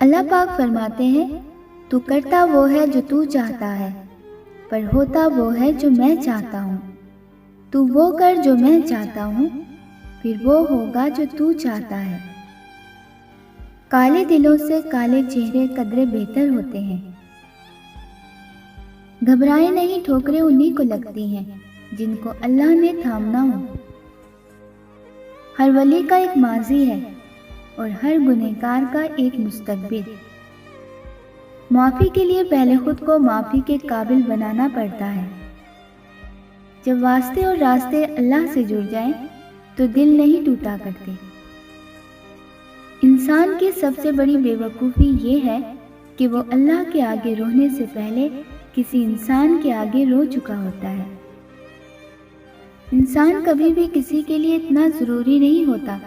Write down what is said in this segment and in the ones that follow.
اللہ پاک فرماتے ہیں تو کرتا وہ ہے جو تو چاہتا ہے، پر ہوتا وہ ہے جو میں چاہتا ہوں۔ تو وہ کر جو میں چاہتا ہوں، پھر وہ ہوگا جو تو چاہتا ہے۔ کالے دلوں سے کالے چہرے قدرے بہتر ہوتے ہیں۔ گھبرائے نہیں، ٹھوکریں انہی کو لگتی ہیں جن کو اللہ نے تھامنا ہو۔ ہر ولی کا ایک ماضی ہے اور ہر گنہگار کا ایک مستقبل۔ معافی کے لیے پہلے خود کو معافی کے قابل بنانا پڑتا ہے۔ جب واسطے اور راستے اللہ سے جڑ جائیں تو دل نہیں ٹوٹا کرتے۔ انسان کی سب سے بڑی بے وقوفی یہ ہے کہ وہ اللہ کے آگے رونے سے پہلے کسی انسان کے آگے رو چکا ہوتا ہے۔ انسان کبھی بھی کسی کے لیے اتنا ضروری نہیں ہوتا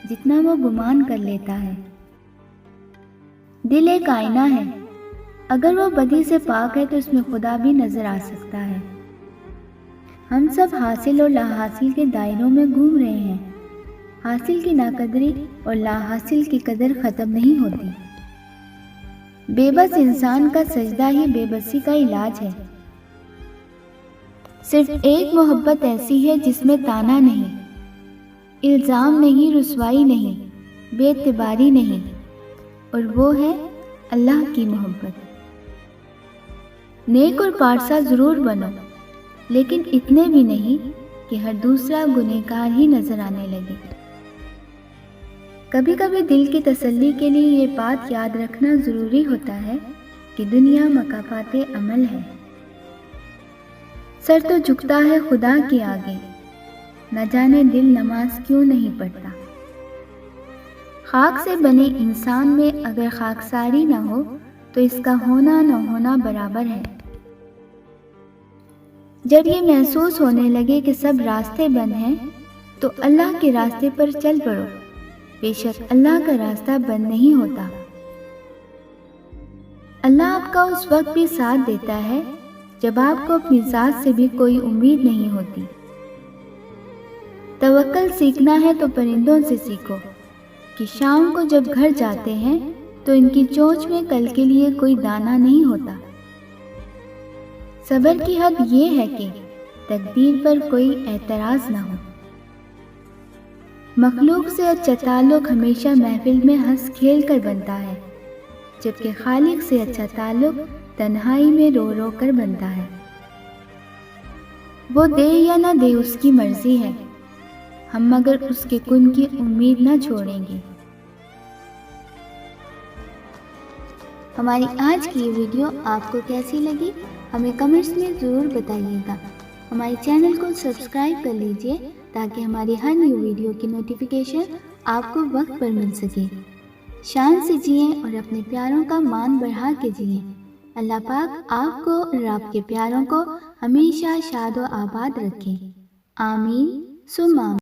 جتنا وہ گمان کر لیتا ہے۔ دل ایک آئینہ ہے، اگر وہ بدی سے پاک ہے تو اس میں خدا بھی نظر آ سکتا ہے۔ ہم سب حاصل اور لا حاصل کے دائروں میں گھوم رہے ہیں۔ حاصل کی ناقدری اور لا حاصل کی قدر ختم نہیں ہوتی۔ بے بس انسان کا سجدہ ہی بے بسی کا علاج ہے۔ صرف ایک محبت ایسی ہے جس میں تانا نہیں، الزام نہیں، رسوائی نہیں، بے اعتباری نہیں، اور وہ ہے اللہ کی محبت۔ نیک اور پارسا ضرور بنو، لیکن اتنے بھی نہیں کہ ہر دوسرا گنہگار ہی نظر آنے لگے۔ کبھی کبھی دل کی تسلی کے لیے یہ بات یاد رکھنا ضروری ہوتا ہے کہ دنیا مکافات عمل ہے۔ سر تو جھکتا ہے خدا کے آگے، نہ جانے دل نماز کیوں نہیں پڑھتا۔ خاک سے بنے انسان میں اگر خاکساری نہ ہو تو اس کا ہونا نہ ہونا برابر ہے۔ جب یہ محسوس ہونے لگے کہ سب راستے بند ہیں تو اللہ کے راستے پر چل پڑو، بے شک اللہ کا راستہ بند نہیں ہوتا۔ اللہ آپ کا اس وقت بھی ساتھ دیتا ہے جب آپ کو اپنی ذات سے بھی کوئی امید نہیں ہوتی۔ توکل سیکھنا ہے تو پرندوں سے سیکھو کہ شام کو جب گھر جاتے ہیں تو ان کی چونچ میں کل کے لیے کوئی دانہ نہیں ہوتا۔ صبر کی حد یہ ہے کہ تقدیر پر کوئی اعتراض نہ ہو۔ مخلوق سے اچھا تعلق ہمیشہ محفل میں ہنس کھیل کر بنتا ہے، جبکہ خالق سے اچھا تعلق تنہائی میں رو رو کر بنتا ہے۔ وہ دے یا نہ دے اس کی مرضی ہے، ہم مگر اس کے کن کی امید نہ چھوڑیں گے۔ ہماری آج کی یہ ویڈیو آپ کو کیسی لگی ہمیں کمنٹس میں ضرور بتائیے گا۔ ہمارے چینل کو سبسکرائب کر لیجئے تاکہ ہماری ہر نیو ویڈیو کی نوٹیفیکیشن آپ کو وقت پر مل سکے۔ شان سے جئیں اور اپنے پیاروں کا مان بڑھا کے جئیں۔ اللہ پاک آپ کو اور آپ کے پیاروں کو ہمیشہ شاد و آباد رکھے۔ آمین ثم آمین۔